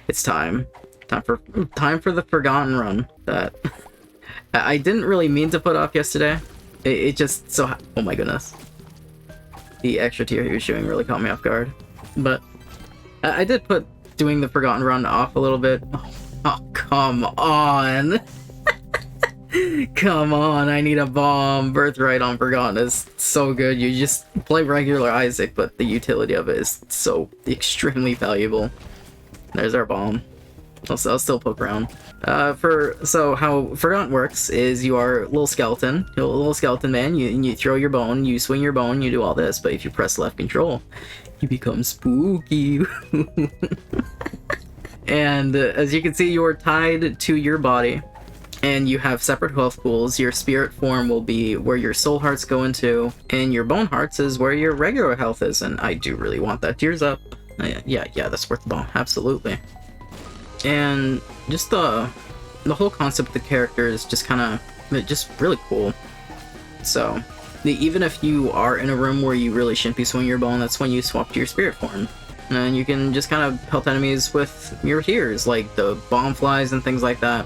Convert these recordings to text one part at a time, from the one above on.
It's time. Time for the Forgotten run that I didn't really mean to put off yesterday. It just so... Oh my goodness. The extra tier he was showing really caught me off guard. But I did put doing the Forgotten run off a little bit. Oh, come on. Come on, I need a bomb. Birthright on Forgotten is so good. You just play regular Isaac, but the utility of it is so extremely valuable. There's our bomb. I'll still poke around. So how Forgotten works is you are a little skeleton man. You throw your bone, you swing your bone, you do all this. But if you press left control, you become spooky. And as you can see, you are tied to your body, and you have separate health pools. Your spirit form will be where your soul hearts go into, and your bone hearts is where your regular health is. And I do really want that. Tears up. Yeah, that's worth the bomb. Absolutely. And just the whole concept of the character is just kind of just really cool. So even if you are in a room where you really shouldn't be swinging your bone, that's when you swap to your spirit form, and you can just kind of help enemies with your hears, like the bomb flies and things like that.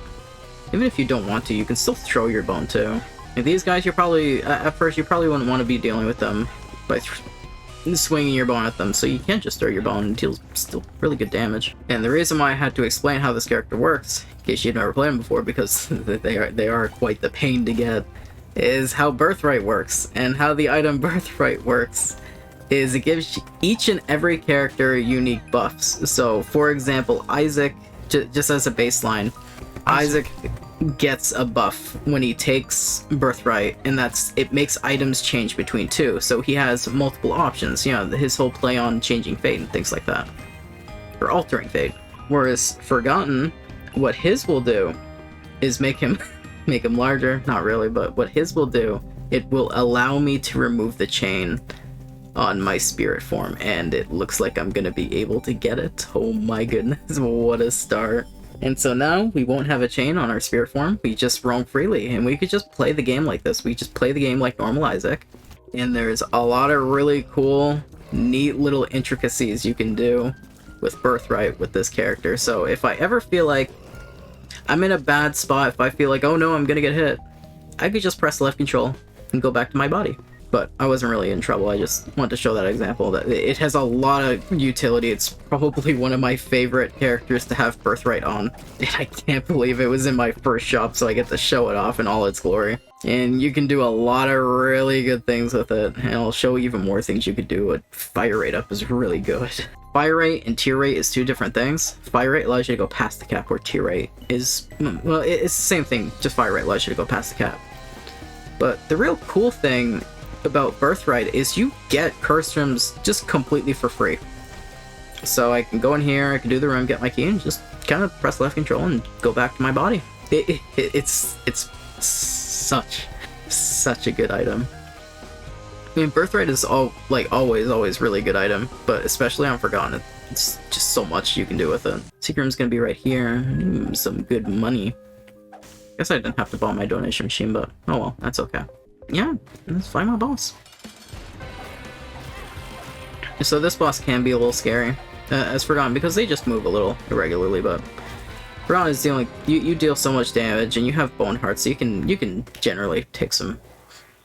Even if you don't want to, you can still throw your bone too. Like these guys, you're probably at first you probably wouldn't want to be dealing with them by swinging your bone at them, so you can't just throw your bone and deal still really good damage. And the reason why I had to explain how this character works, in case you've never played him before, because they are quite the pain to get, is how Birthright works. And how the item Birthright works is it gives each and every character unique buffs. So for example, Isaac, just as a baseline, Isaac gets a buff when he takes Birthright, and it makes items change between two, so he has multiple options. You know, his whole play on changing fate and things like that, or altering fate. Whereas Forgotten, what his will do is make him larger. Not really, but what his will do, it will allow me to remove the chain on my spirit form, and it looks like I'm gonna be able to get it. Oh my goodness, what a start. And so now we won't have a chain on our spirit form, we just roam freely, and we could just play the game like this. We just play the game like normal Isaac. And there's a lot of really cool, neat little intricacies you can do with Birthright with this character. So if I ever feel like I'm in a bad spot, if I feel like, oh no, I'm gonna get hit, I could just press left control and go back to my body. But I wasn't really in trouble. I just wanted to show that example. That it has a lot of utility. It's probably one of my favorite characters to have Birthright on. And I can't believe it was in my first shop, so I get to show it off in all its glory. And you can do a lot of really good things with it. And I'll show even more things you could do. But Fire Rate up is really good. Fire Rate and Tear Rate is two different things. Fire Rate allows you to go past the cap, where Tear Rate is... well, it's the same thing. Just Fire Rate allows you to go past the cap. But the real cool thing about Birthright is you get curse rooms just completely for free. So I can go in here, I can do the room, get my key, and just kind of press left control and go back to my body. It's such a good item. I mean, Birthright is always really good item, but especially on Forgotten, it's just so much you can do with it. Secret room's gonna be right here. Some good money. Guess I didn't have to buy my donation machine, but oh well, that's okay. Yeah, let's find my boss. So this boss can be a little scary, as Forgotten, because they just move a little irregularly, but Forgotten is dealing, you deal so much damage, and you have bone hearts, so you can generally take some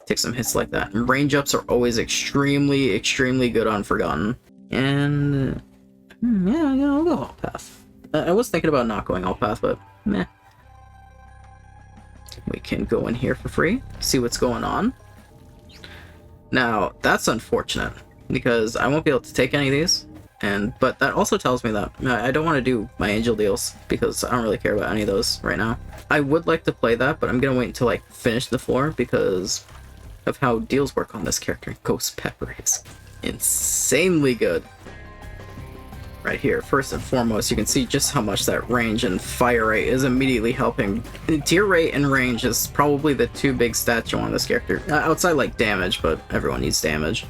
hits like that. And range ups are always extremely good on Forgotten. And yeah, I'll go all path. I was thinking about not going all path, but meh. We can go in here for free, see what's going on. Now, that's unfortunate, because I won't be able to take any of these, but that also tells me that I don't want to do my angel deals, because I don't really care about any of those right now. I would like to play that, but I'm gonna wait until I finish the floor, because of how deals work on this character. Ghost Pepper is insanely good. Right here, first and foremost, you can see just how much that range and fire rate is immediately helping. Tear rate and range is probably the two big stats you want on this character. Outside like damage, but everyone needs damage.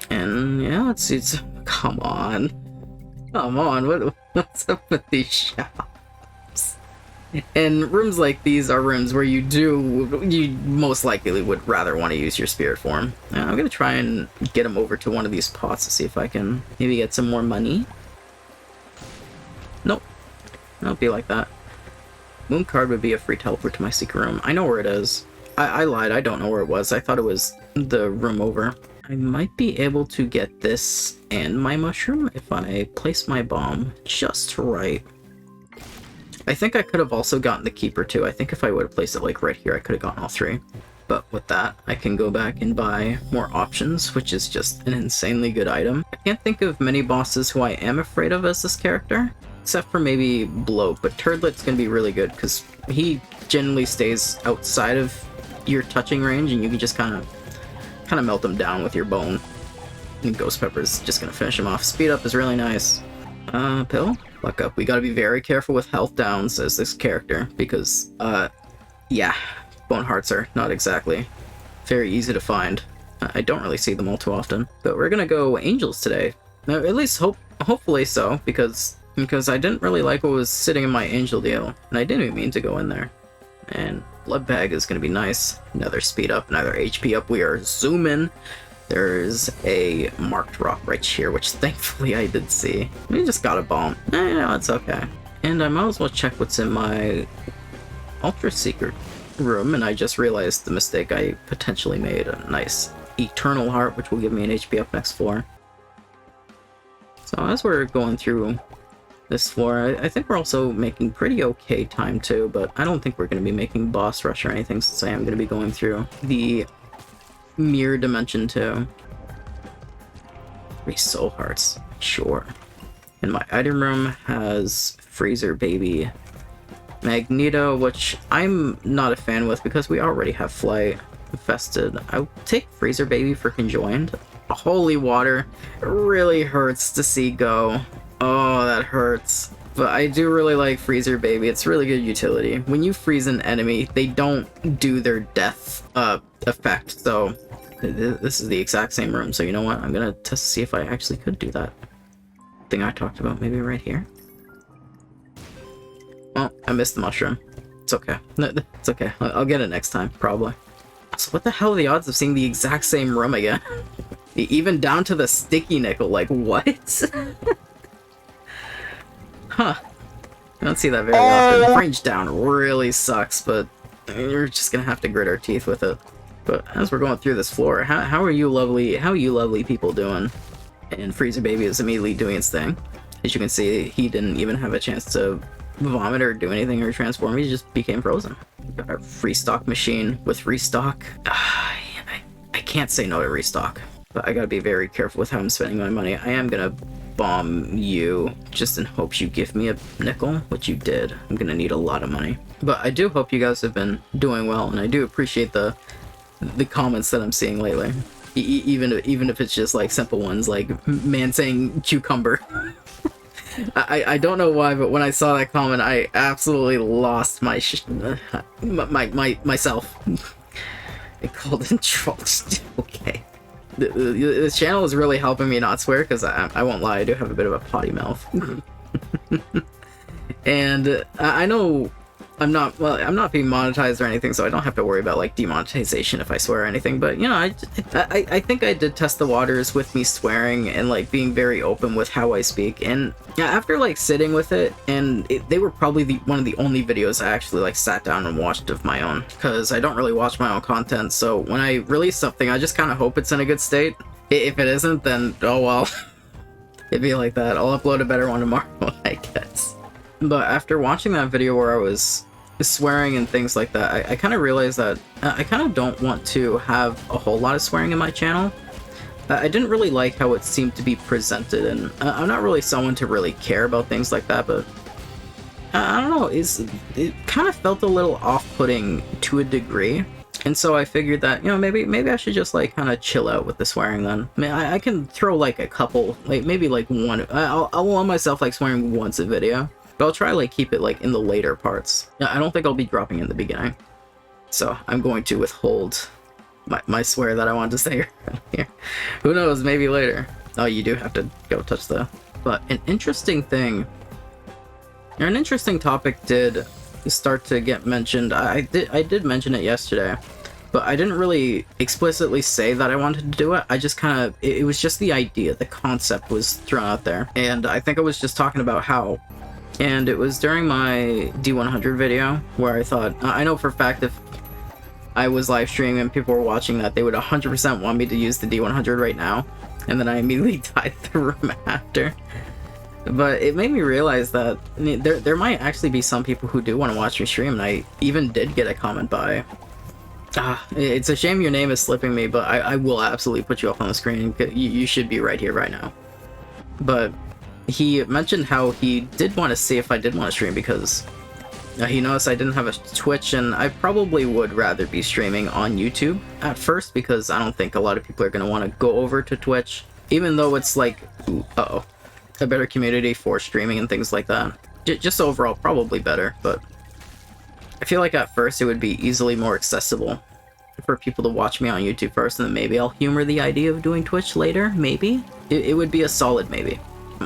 And yeah, let's see. Come on, what's up with these shops? And rooms like these are rooms where you most likely would rather want to use your spirit form. I'm gonna try and get him over to one of these pots to see if I can maybe get some more money. Nope. It'll be like that. Moon card would be a free teleport to my secret room. I know where it is. I lied, I don't know where it was. I thought it was the room over. I might be able to get this and my mushroom if I place my bomb just right. I think I could have also gotten the keeper too. I think if I would have placed it like right here, I could have gotten all three. But with that, I can go back and buy more options, which is just an insanely good item. I can't think of many bosses who I am afraid of as this character, except for maybe Bloat, but Turdlet's gonna be really good because he generally stays outside of your touching range and you can just kind of melt him down with your bone. And Ghost Pepper's just gonna finish him off. Speed up is really nice. Pill? Luck up. We gotta be very careful with health downs as this character because, yeah, bone hearts are not exactly very easy to find. I don't really see them all too often. But we're gonna go Angels today. Now, at least hopefully so, because I didn't really like what was sitting in my Angel deal, and I didn't even mean to go in there. And Blood Bag is going to be nice. Another speed up, another HP up. We are zooming. There's a marked rock right here, which thankfully I did see. We just got a bomb. No, it's okay. And I might as well check what's in my ultra secret room, and I just realized the mistake I potentially made. A nice Eternal Heart, which will give me an HP up next floor. So as we're going through this floor, I think we're also making pretty okay time too, but I don't think we're going to be making boss rush or anything since I am going to be going through the mirror dimension too. 3 soul hearts, sure. And my item room has Freezer Baby Magneto, which I'm not a fan with because we already have Flight Infested. I'll take Freezer Baby for Conjoined. Holy water, it really hurts to see go. Oh, that hurts. But I do really like Freezer Baby. It's really good utility. When you freeze an enemy, they don't do their death effect. So this is the exact same room. So you know what? I'm gonna test to see if I actually could do that thing I talked about. Maybe right here. Oh, I missed the mushroom. It's okay. It's okay. I'll get it next time, probably. So what the hell are the odds of seeing the exact same room again? Even down to the sticky nickel. Like, what? Huh. I don't see that very often. Range down really sucks, but you're just gonna have to grit our teeth with it. But as we're going through this floor, how are you lovely people doing? And Freezer Baby is immediately doing its thing. As you can see, he didn't even have a chance to vomit or do anything or transform. He just became frozen. Got our free stock machine with restock. I can't say no to restock, but I gotta be very careful with how I'm spending my money. I am gonna bomb you just in hopes you give me a nickel, which you did. I'm gonna need a lot of money. But I do hope you guys have been doing well, and I do appreciate the comments that I'm seeing lately. Even if it's just like simple ones like man saying cucumber. I don't know why, but when I saw that comment, I absolutely lost myself. It called in trolls. Okay. This channel is really helping me not swear, because I won't lie, I do have a bit of a potty mouth. And I know I'm not being monetized or anything, so I don't have to worry about like demonetization if I swear or anything, but you know, I think I did test the waters with me swearing and like being very open with how I speak, and after like sitting with it, and they were probably one of the only videos I actually like sat down and watched of my own, because I don't really watch my own content, so when I release something I just kind of hope it's in a good state. If it isn't, then oh well. It'd be like that. I'll upload a better one tomorrow, I guess. But after watching that video where I was swearing and things like that, I kind of realized that I kind of don't want to have a whole lot of swearing in my channel. I didn't really like how it seemed to be presented, and I'm not really someone to really care about things like that, but I don't know, it kind of felt a little off-putting to a degree. And so I figured that, you know, maybe I should just like kind of chill out with the swearing then. I mean, I can throw like a couple, like maybe like one, I'll allow myself like swearing once a video. But I'll try like keep it like in the later parts. I don't think I'll be dropping in the beginning. So I'm going to withhold my swear that I wanted to say earlier. Who knows, maybe later. Oh, you do have to go touch the... But an interesting thing, or an interesting topic did start to get mentioned. I did mention it yesterday, but I didn't really explicitly say that I wanted to do it. I just kind of, it was just the idea, the concept was thrown out there. And I think I was just talking about how And it was during my D100 video where I thought, I know for a fact if I was live streaming and people were watching that, they would 100% want me to use the D100 right now. And then I immediately died the room after. But it made me realize that there might actually be some people who do want to watch me stream, and I even did get a comment by... it's a shame your name is slipping me, but I will absolutely put you up on the screen. You should be right here right now. But he mentioned how he did want to see if I did want to stream because he noticed I didn't have a Twitch, and I probably would rather be streaming on YouTube at first because I don't think a lot of people are going to want to go over to Twitch, even though it's like, a better community for streaming and things like that. Just overall, probably better, but I feel like at first it would be easily more accessible for people to watch me on YouTube first, and then maybe I'll humor the idea of doing Twitch later, maybe? It would be a solid maybe.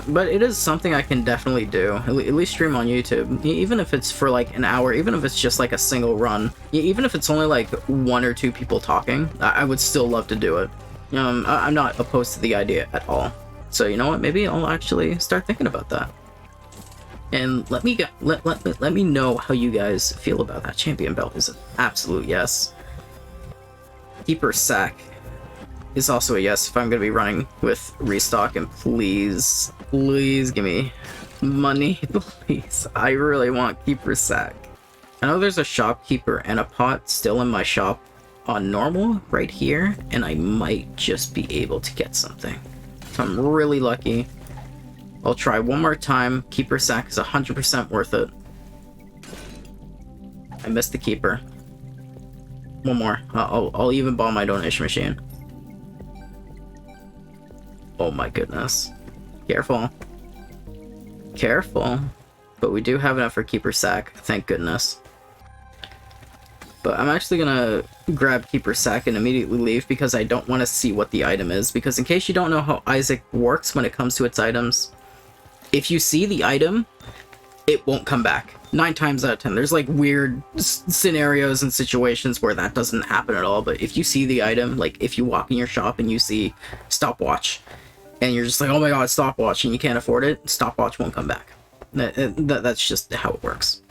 But it is something I can definitely do, at least stream on YouTube, even if it's for like an hour, even if it's just like a single run, even if it's only like 1 or 2 people talking, I would still love to do it. I'm not opposed to the idea at all. So you know what, maybe I'll actually start thinking about that. And let me know how you guys feel about that. Champion belt is an absolute yes. Keeper sack is also a yes if I'm going to be running with restock, and please give me money, please. I really want keeper sack. I know there's a shopkeeper and a pot still in my shop on normal right here, and I might just be able to get something. If I'm really lucky, I'll try one more time. Keeper sack is 100% worth it. I missed the keeper. One more. I'll even buy my donation machine. Oh my goodness. Careful. Careful. But we do have enough for keeper sack, thank goodness. But I'm actually gonna grab keeper sack and immediately leave because I don't want to see what the item is. Because in case you don't know how Isaac works when it comes to its items, if you see the item, it won't come back. 9 times out of 10. There's like weird scenarios and situations where that doesn't happen at all. But if you see the item, like if you walk in your shop and you see stopwatch, and you're just like, oh my god, stopwatch, and you can't afford it, stopwatch won't come back. That's just how it works.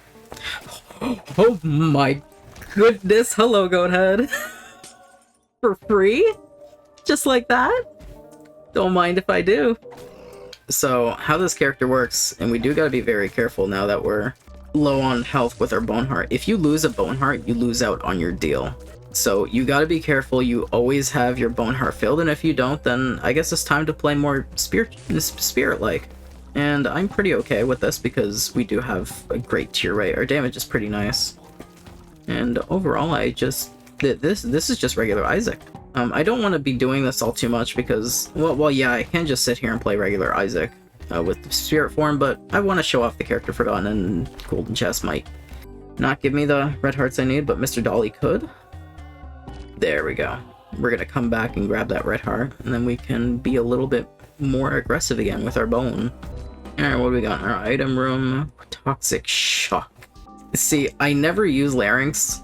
Oh my goodness, hello Goathead. For free? Just like that? Don't mind if I do. So, how this character works, and we do gotta be very careful now that we're low on health with our bone heart. If you lose a bone heart, you lose out on your deal. So, you gotta be careful, you always have your bone heart filled, and if you don't, then I guess it's time to play more spirit-like. And I'm pretty okay with this because we do have a great tier rate. Our damage is pretty nice. And overall, this is just regular Isaac. I don't want to be doing this all too much because, well, yeah, I can just sit here and play regular Isaac with the spirit form, but I want to show off the character Forgotten, and Golden Chest might not give me the red hearts I need, but Mr. Dolly could. There we go. We're going to come back and grab that red heart, and then we can be a little bit more aggressive again with our bone. Alright, what do we got in our item room? Toxic Shock. See, I never use Larynx.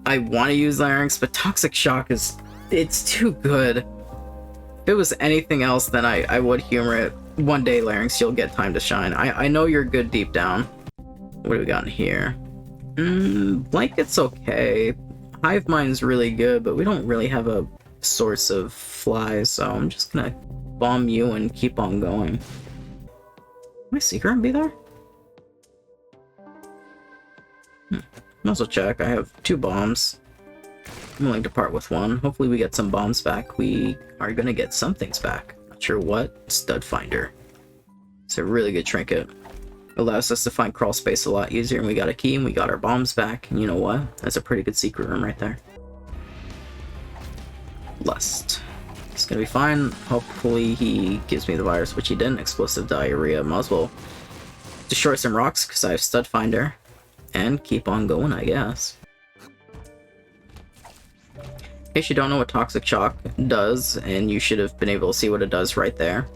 I want to use Larynx, but Toxic Shock is... it's too good. If it was anything else, then I would humor it. One day, Larynx, you'll get time to shine. I know you're good deep down. What do we got in here? Blanket's okay. Hive Mind's really good, but we don't really have a source of flies, so I'm just gonna bomb you and keep on going. My secret be there? Might as well check. I have 2 bombs. I'm willing to part with 1. Hopefully we get some bombs back. We are gonna get some things back. Not sure what. Stud Finder. It's a really good trinket. Allows us to find crawl space a lot easier, and we got a key and we got our bombs back. And you know what? That's a pretty good secret room right there. Lust. It's gonna be fine. Hopefully he gives me the virus, which he didn't. Explosive diarrhea. Might as well destroy some rocks because I have Stud Finder. And keep on going, I guess. In case you don't know what Toxic Shock does, and you should have been able to see what it does right there.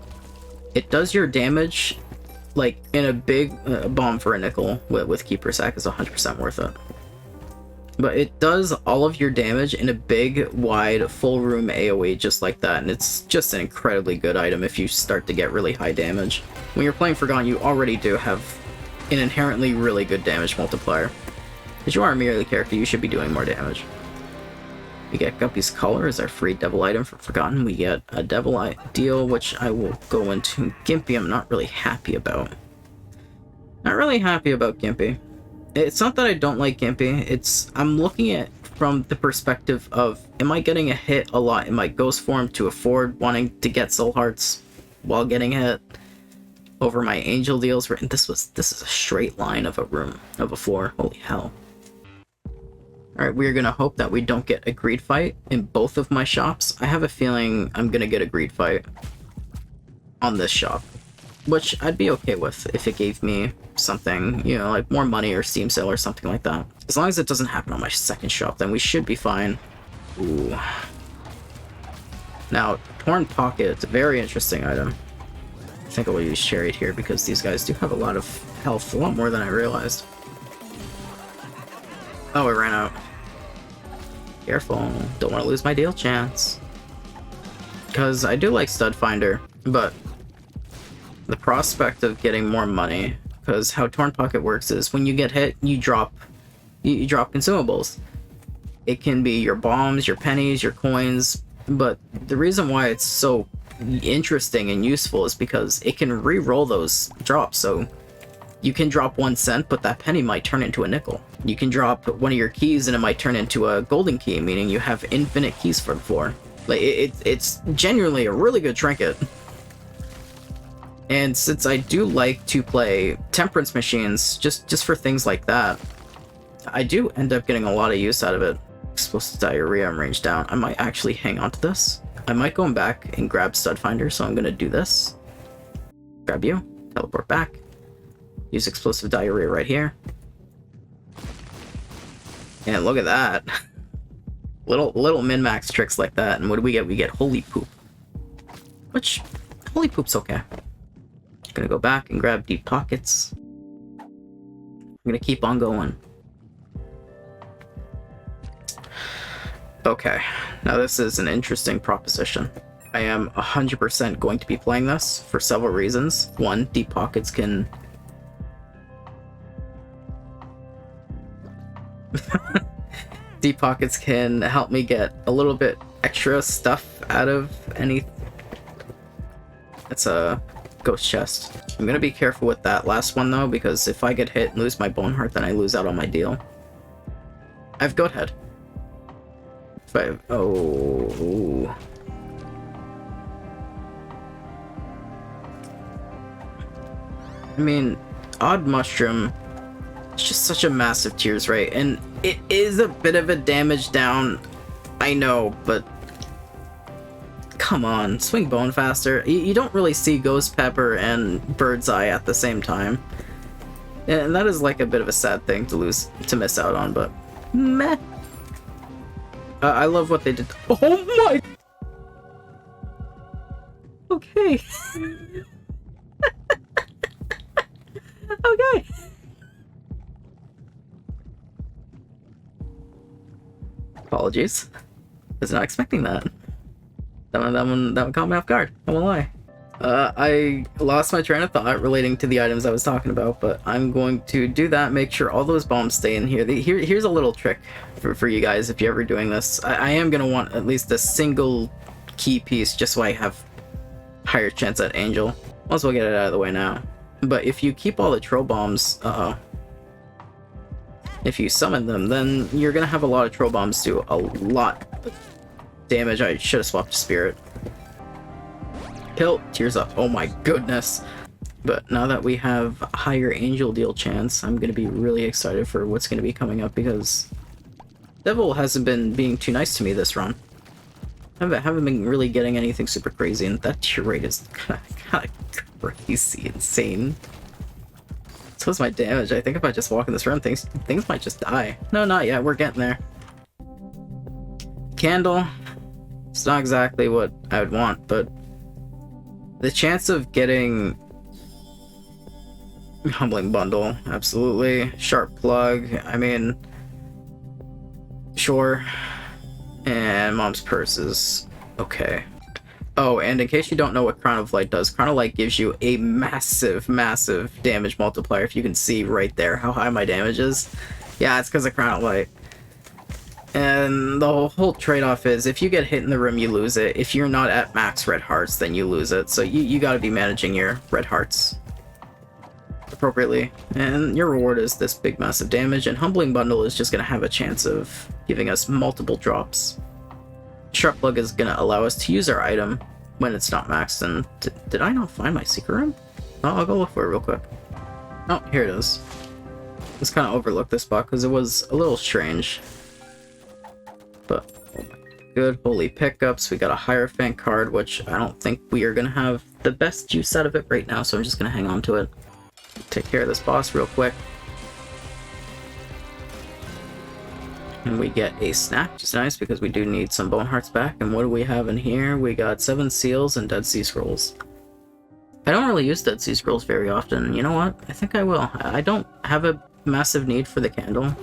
It does your damage, like, in a big bomb for a nickel with Keeper Sack is 100% worth it. But it does all of your damage in a big, wide, full room AoE just like that, and it's just an incredibly good item if you start to get really high damage. When you're playing Forgotten, you already do have an inherently really good damage multiplier. As you are a melee character, you should be doing more damage. We get Guppy's Collar as our free devil item for Forgotten. We get a devil deal, which I will go into. Gimpy, I'm not really happy about. Not really happy about Gimpy. It's not that I don't like Gimpy, I'm looking at from the perspective of, am I getting a hit a lot in my ghost form to afford wanting to get soul hearts while getting hit over my angel deals? This is a straight line of a floor. Holy hell. Alright, we're gonna hope that we don't get a greed fight in both of my shops. I have a feeling I'm gonna get a greed fight on this shop, which I'd be okay with if it gave me something, you know, like more money or Steam sale or something like that. As long as it doesn't happen on my second shop, then we should be fine. Ooh. Now, Torn Pocket, it's a very interesting item. I think I will use Chariot here because these guys do have a lot of health, a lot more than I realized. Oh, it ran out. Careful, don't want to lose my deal chance. Because I do like Stud Finder, but the prospect of getting more money, because how Torn Pocket works is when you get hit, you drop consumables. It can be your bombs, your pennies, your coins, but the reason why it's so interesting and useful is because it can re-roll those drops. So you can drop 1 cent, but that penny might turn into a nickel. You can drop one of your keys and it might turn into a golden key, meaning you have infinite keys for the floor. Like it's genuinely a really good trinket. And since I do like to play temperance machines just for things like that, I do end up getting a lot of use out of it. Explosive diarrhea, I'm ranged down. I might actually hang on to this. I might go back and grab Stud Finder, so I'm gonna do this. Grab you, teleport back. Use explosive diarrhea right here. And look at that. little min-max tricks like that. And what do we get? We get Holy Poop. Which, Holy Poop's okay. Gonna go back and grab Deep Pockets. I'm gonna keep on going. Okay, now this is an interesting proposition. I am 100% going to be playing this for several reasons. One, Deep Pockets can... Deep Pockets can help me get a little bit extra stuff out of any... That's a ghost chest. I'm gonna be careful with that last one though, because if I get hit and lose my bone heart, then I lose out on my deal. I have goat head. If I... Oh... I mean, Odd Mushroom is just such a massive tears rate, and it is a bit of a damage down, I know, but come on, swing bone faster. You don't really see Ghost Pepper and Bird's Eye at the same time, and that is like a bit of a sad thing to miss out on, but meh. I love what they did. Oh my! Okay. Okay. Apologies. Was not expecting that. That one caught me off guard. I won't lie. I lost my train of thought relating to the items I was talking about, but I'm going to do that. Make sure all those bombs stay in here. Here's a little trick for you guys if you're ever doing this. I am gonna want at least a single key piece just so I have higher chance at Angel. Might as well get it out of the way now. But if you keep all the troll bombs, if you summon them, then you're gonna have a lot of troll bombs do a lot of damage. I should have swapped to Spirit. Kill, tears up. Oh my goodness. But now that we have a higher Angel deal chance, I'm gonna be really excited for what's gonna be coming up, because Devil hasn't been being too nice to me this run. I haven't been really getting anything super crazy, and that tear rate is kind of crazy, insane. So is my damage. I think if I just walk in this room, things might just die. No, not yet. We're getting there. Candle. It's not exactly what I would want, but the chance of getting Humbling Bundle, absolutely. Sharp Plug, I mean, sure. And Mom's Purse is okay. Oh, and in case you don't know what Crown of Light does, Crown of Light gives you a massive, massive damage multiplier. If you can see right there how high my damage is. Yeah, it's because of Crown of Light. And the whole trade-off is, if you get hit in the room, you lose it. If you're not at max red hearts, then you lose it. So you gotta be managing your red hearts appropriately. And your reward is this big massive damage, and Humbling Bundle is just gonna have a chance of giving us multiple drops. Sharp Plug is gonna allow us to use our item when it's not maxed. And did I not find my secret room? Oh, I'll go look for it real quick. Oh, here it is. Just kind of overlooked this spot because it was a little strange. But, oh my good, holy pickups. We got a Hierophant card, which I don't think we are going to have the best use out of it right now, so I'm just going to hang on to it. Take care of this boss real quick. And we get a snack, which is nice because we do need some bone hearts back. And what do we have in here? We got 7 seals and Dead Sea Scrolls. I don't really use Dead Sea Scrolls very often. You know what? I think I will. I don't have a massive need for the candle,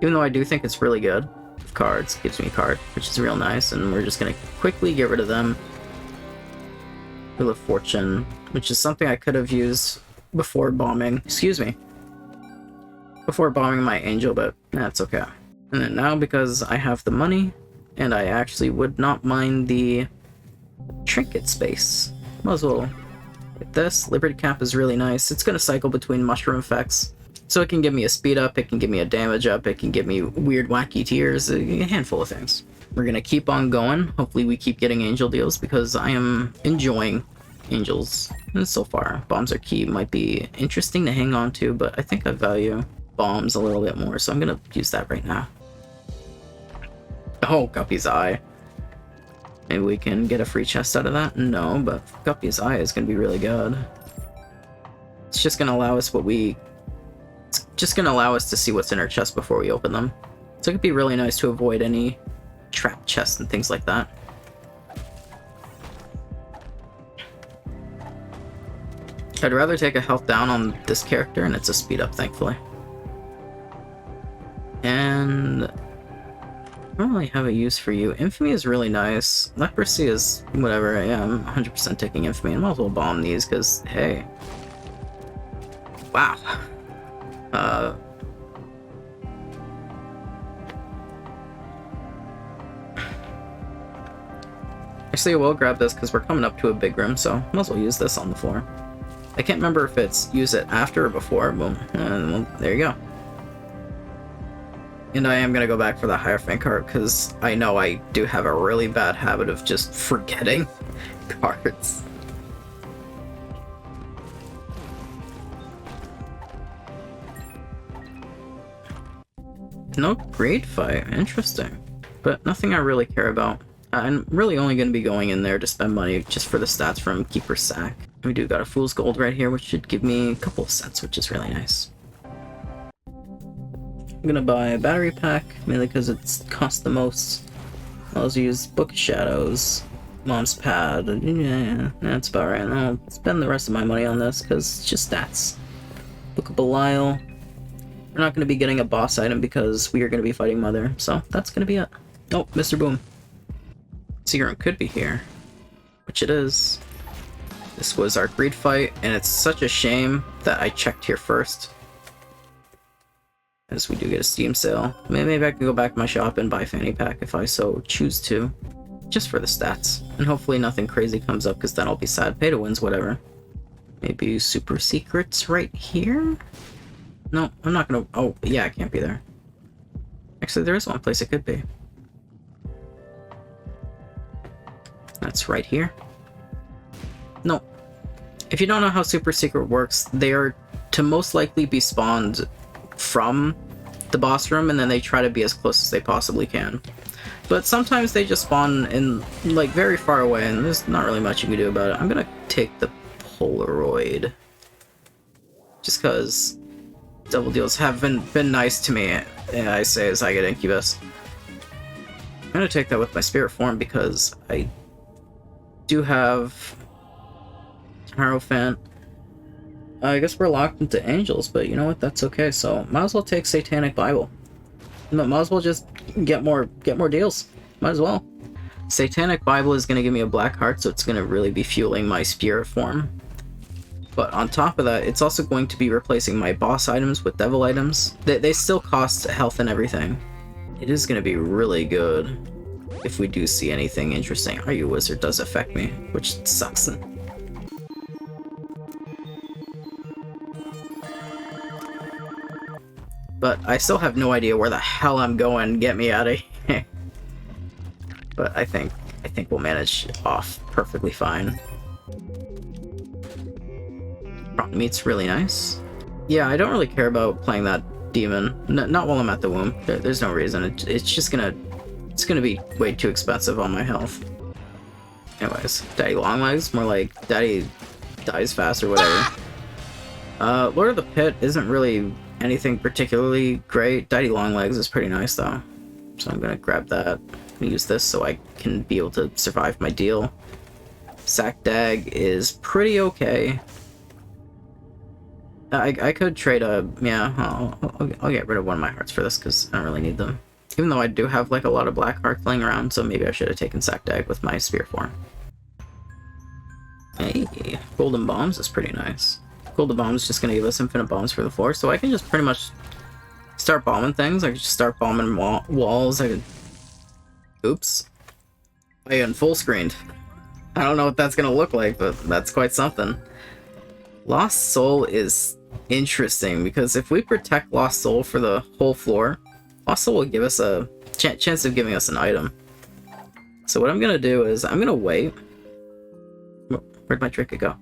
even though I do think it's really good. Cards gives me a card, which is real nice, and we're just gonna quickly get rid of them. Wheel of Fortune, which is something I could have used before bombing. Excuse me. Before bombing my angel, but that's okay. And then now, because I have the money, and I actually would not mind the trinket space, might as well get this. Liberty Cap is really nice. It's gonna cycle between mushroom effects. So it can give me a speed up, it can give me a damage up, it can give me weird wacky tears, a handful of things. We're gonna keep on going. Hopefully we keep getting angel deals because I am enjoying angels so far. Bombs are key, might be interesting to hang on to, but I think I value bombs a little bit more, so I'm gonna use that right now. Oh, Guppy's Eye. Maybe we can get a free chest out of that? No, but Guppy's Eye is gonna be really good. It's just gonna allow us It's just going to allow us to see what's in our chest before we open them. So it could be really nice to avoid any trap chests and things like that. I'd rather take a health down on this character, and it's a speed up, thankfully. And I don't really have a use for you. Infamy is really nice. Leprosy is whatever. Yeah, I'm 100% taking Infamy. I might as well bomb these, because, hey. Wow. Actually, I will grab this because we're coming up to a big room, so might as well use this on the floor. I can't remember if it's use it after or before. Boom. Well, there you go. And I am going to go back for the Hierophant card because I know I do have a really bad habit of just forgetting cards. No great fight. Interesting. But nothing I really care about. I'm really only going to be going in there to spend money just for the stats from Keeper's Sack. We do got a Fool's Gold right here, which should give me a couple of sets, which is really nice. I'm going to buy a battery pack, mainly because it's cost the most. I'll also use Book of Shadows, Mom's Pad, yeah, that's about right. I'll spend the rest of my money on this, because it's just stats. Book of Belial. We're not going to be getting a boss item because we are going to be fighting Mother, so that's going to be it. Oh, Mr. Boom. Serum could be here, which it is. This was our greed fight, and it's such a shame that I checked here first. As we do get a Steam sale. Maybe I can go back to my shop and buy a fanny pack if I so choose to. Just for the stats. And hopefully nothing crazy comes up, because then I'll be sad. Pay to wins, whatever. Maybe super secrets right here? No, I'm not gonna... Oh, yeah, I can't be there. Actually, there is one place it could be. That's right here. No. If you don't know how super secret works, they are to most likely be spawned from the boss room, and then they try to be as close as they possibly can. But sometimes they just spawn in, like, very far away, and there's not really much you can do about it. I'm gonna take the Polaroid. Just because double deals have been nice to me, I say as I get Incubus. I'm gonna take that with my spirit form because I do have Hierophant. I guess we're locked into angels, but you know what? That's okay. So might as well take Satanic Bible. Might as well just get more deals. Might as well. Satanic Bible is going to give me a black heart, so it's going to really be fueling my spirit form. But on top of that, it's also going to be replacing my boss items with devil items. They still cost health and everything. It is going to be really good if we do see anything interesting. Are You Wizard does affect me, which sucks. But I still have no idea where the hell I'm going. Get me out of here. But I think we'll manage off perfectly fine. Prompt meat's really nice. Yeah, I don't really care about playing that demon. Not while I'm at the womb. There's no reason. It's gonna be way too expensive on my health. Anyways, Daddy Longlegs, more like Daddy dies fast or whatever. Lord of the Pit isn't really anything particularly great. Daddy Longlegs is pretty nice though. So I'm gonna grab that and use this so I can be able to survive my deal. Sack Dag is pretty okay. I could trade a... yeah, I'll get rid of one of my hearts for this because I don't really need them. Even though I do have like a lot of black hearts laying around, so maybe I should have taken Sack Dag with my spear form. Hey, Golden Bombs is pretty nice. Golden Bombs is just going to give us infinite bombs for the floor, so I can just pretty much start bombing things. I can just start bombing walls. I can... oops. I got full screened. I don't know what that's going to look like, but that's quite something. Lost Soul is interesting, because if we protect Lost Soul for the whole floor, Lost Soul will give us a chance of giving us an item. So what I'm going to do is, I'm going to wait. Where'd my trinket go?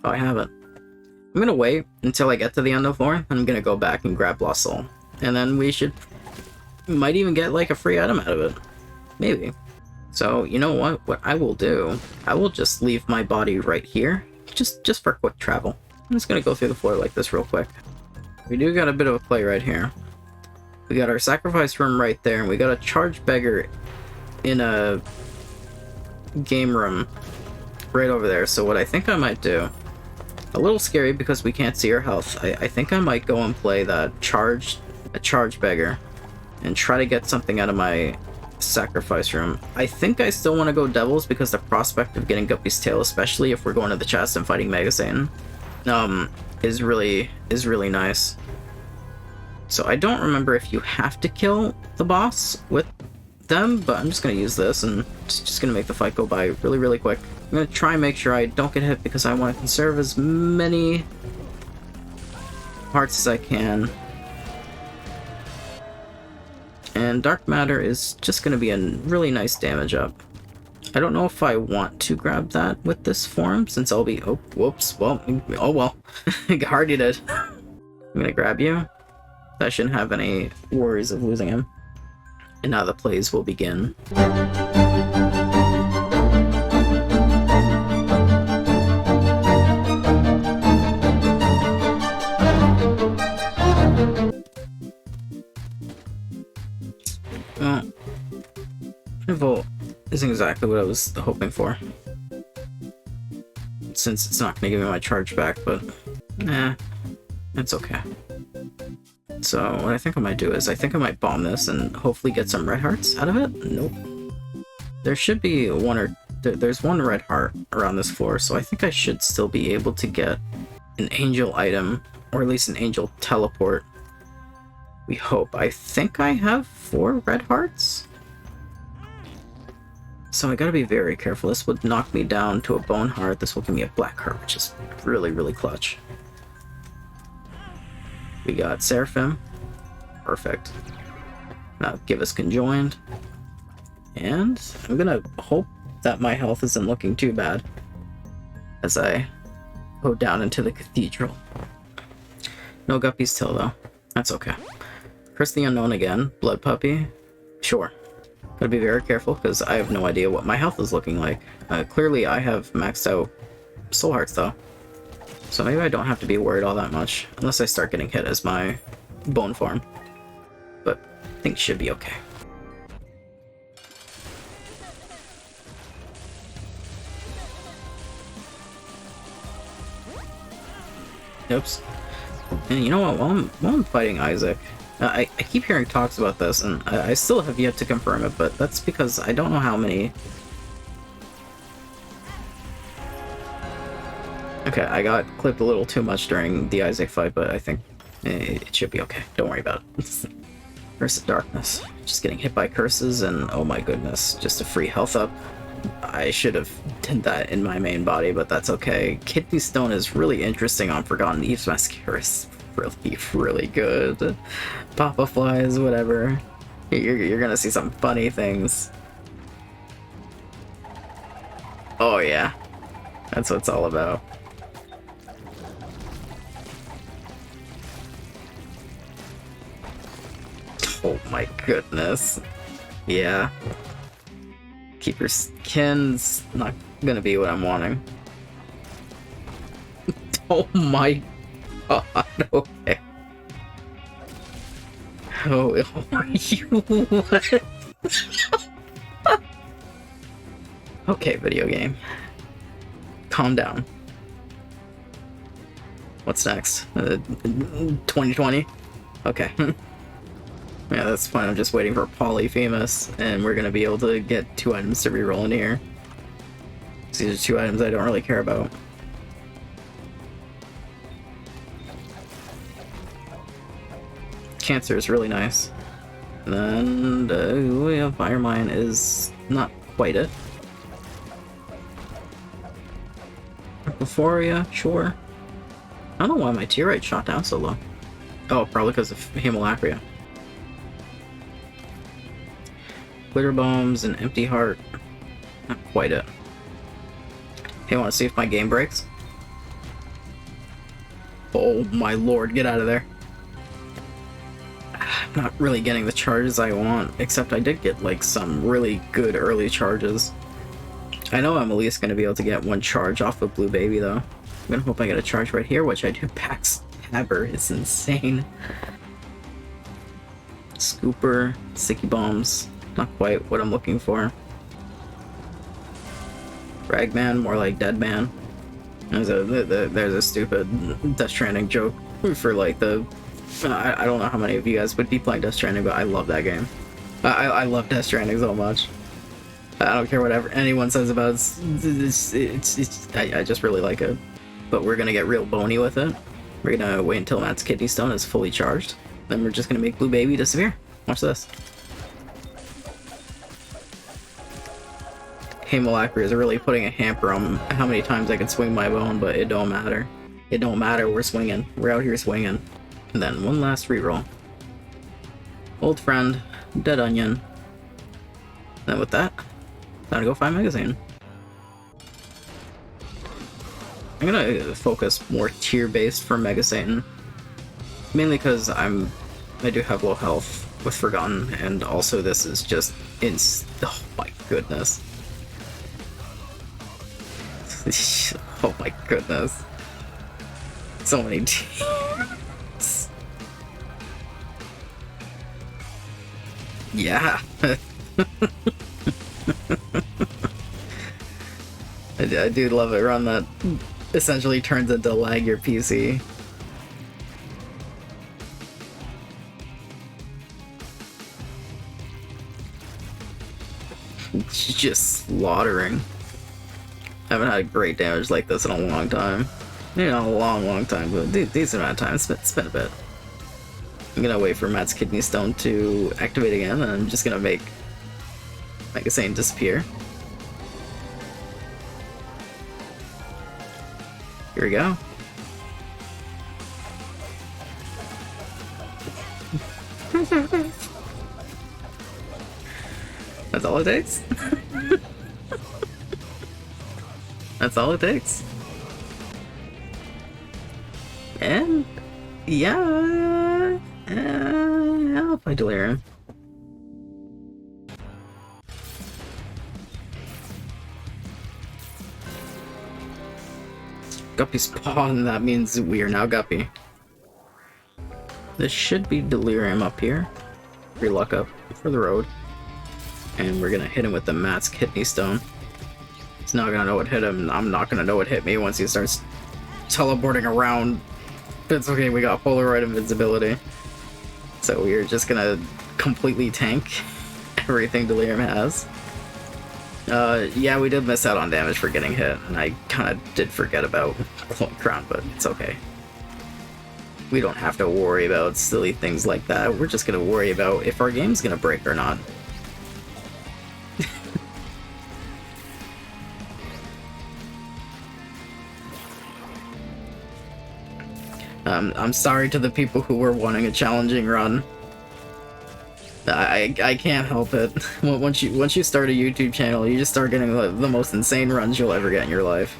Oh, I have it. I'm going to wait until I get to the end of the floor, and I'm going to go back and grab Lost Soul. And then we might even get like a free item out of it. Maybe. So, you know what? What I will do, I will just leave my body right here. Just for quick travel. I'm just gonna go through the floor like this real quick. We do got a bit of a play right here. We got our sacrifice room right there, and we got a charge beggar in a game room right over there. So what I think I might do, a little scary because we can't see our health, I think I might go and play a charge beggar and try to get something out of my sacrifice room. I think I still want to go devils because the prospect of getting Guppy's tail, especially if we're going to the chest and fighting Mega Satan, is really nice. So I don't remember if you have to kill the boss with them, but I'm just gonna use this and just gonna make the fight go by really quick. I'm gonna try and make sure I don't get hit because I want to conserve as many hearts as I can. And Dark Matter is just going to be a really nice damage up. I don't know if I want to grab that with this form, since I'll be... oh, whoops. Well, oh well. Already did. I'm going to grab you. I shouldn't have any worries of losing him. And now the plays will begin. Volt isn't exactly what I was hoping for, since it's not going to give me my charge back, but it's okay. So what I think I might do is I think I might bomb this and hopefully get some red hearts out of it. Nope. There should be there's one red heart around this floor, so I think I should still be able to get an angel item, or at least an angel teleport. We hope. I think I have 4 red hearts. So I gotta be very careful. This would knock me down to a bone heart. This will give me a black heart, which is really clutch. We got Seraphim. Perfect. Now give us conjoined. And I'm gonna hope that my health isn't looking too bad as I go down into the cathedral. No Guppy's tail though. That's okay. Curse the Unknown again. Blood Puppy. Sure. Gotta be very careful because I have no idea what my health is looking like. Clearly I have maxed out soul hearts though. So maybe I don't have to be worried all that much, unless I start getting hit as my bone form. But I think it should be okay. Oops. And you know what, while I'm fighting Isaac, I keep hearing talks about this, and I still have yet to confirm it, but that's because I don't know how many... Okay, I got clipped a little too much during the Isaac fight, but I think it should be okay. Don't worry about it. Curse of Darkness. Just getting hit by curses, and oh my goodness, just a free health up. I should have did that in my main body, but that's okay. Kidney Stone is really interesting on Forgotten Eve's Mascara. Is really good. Papa Flies, whatever. You're gonna see some funny things. Oh yeah, that's what it's all about. Oh my goodness. Yeah. Keep your skin's not gonna be what I'm wanting. Oh my god, okay. Oh, you what? Okay, video game. Calm down. What's next? 2020? Okay. Yeah, that's fine. I'm just waiting for Polyphemus, and we're gonna be able to get 2 items to reroll in here. These are 2 items I don't really care about. Cancer is really nice. And yeah, Fire Mine is not quite it. Euphoria, sure. I don't know why my tier rate shot down so low. Oh, probably because of Hemolacria. Glitter Bombs and Empty Heart. Not quite it. Hey, wanna see if my game breaks? Oh my lord, get out of there. I'm not really getting the charges I want, except I did get like some really good early charges. I know I'm at least gonna be able to get 1 charge off of Blue Baby though. I'm gonna hope I get a charge right here, which I do. Pax Haber is insane. Scooper, Sticky Bombs. Not quite what I'm looking for. Ragman, more like Deadman. There's a stupid Death Stranding joke for like the... I don't know how many of you guys would be playing Death Stranding, but I love that game. I love Death Stranding so much. I don't care whatever anyone says about it. I just really like it. But we're gonna get real bony with it. We're gonna wait until Matt's Kidney Stone is fully charged. Then we're just gonna make Blue Baby disappear. Watch this. Hemolacria is really putting a hamper on how many times I can swing my bone, but it don't matter. It don't matter, we're swinging. We're out here swinging. And then 1 last reroll. Old Friend, Dead Onion. Then with that, time to go find Magazine. I'm gonna focus more tier-based for Mega Satan. Mainly because I do have low health with Forgotten, and also this is just oh my goodness. Oh my goodness. So many teams. Yeah. I do love it. Run that essentially turns into lag your PC. Just slaughtering. I haven't had great damage like this in a long time. You know, a long time, but decent amount of time. It's been a bit. I'm gonna wait for Matt's Kidney Stone to activate again, and I'm just gonna make Mega Satan disappear. Here we go. That's all it takes? That's all it takes. And yeah, I'll play Delirium. Guppy spawn, that means we are now Guppy. This should be Delirium up here. Free luck up for the road. And we're gonna hit him with the Matt's Kidney Stone. He's not gonna know what hit him. I'm not gonna know what hit me once he starts teleporting around. It's okay, we got Polaroid invincibility. So we're just gonna completely tank everything Delirium has. Yeah, we did miss out on damage for getting hit, and I kind of did forget about Clone Crown, but it's okay. We don't have to worry about silly things like that. We're just gonna worry about if our game's gonna break or not. I'm sorry to the people who were wanting a challenging run. I can't help it. Once you start a YouTube channel, you just start getting the most insane runs you'll ever get in your life.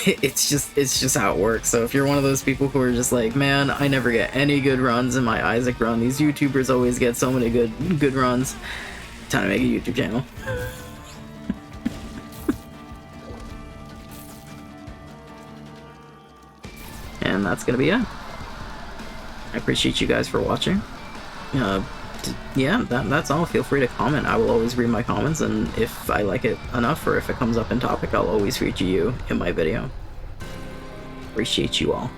It's just how it works. So if you're one of those people who are just like, man, I never get any good runs in my Isaac run. These YouTubers always get so many good runs. Time to make a YouTube channel. And that's gonna be it. I appreciate you guys for watching. Yeah, that's all. Feel free to comment. I will always read my comments, and if I like it enough, or if it comes up in topic, I'll always feature you in my video. Appreciate you all.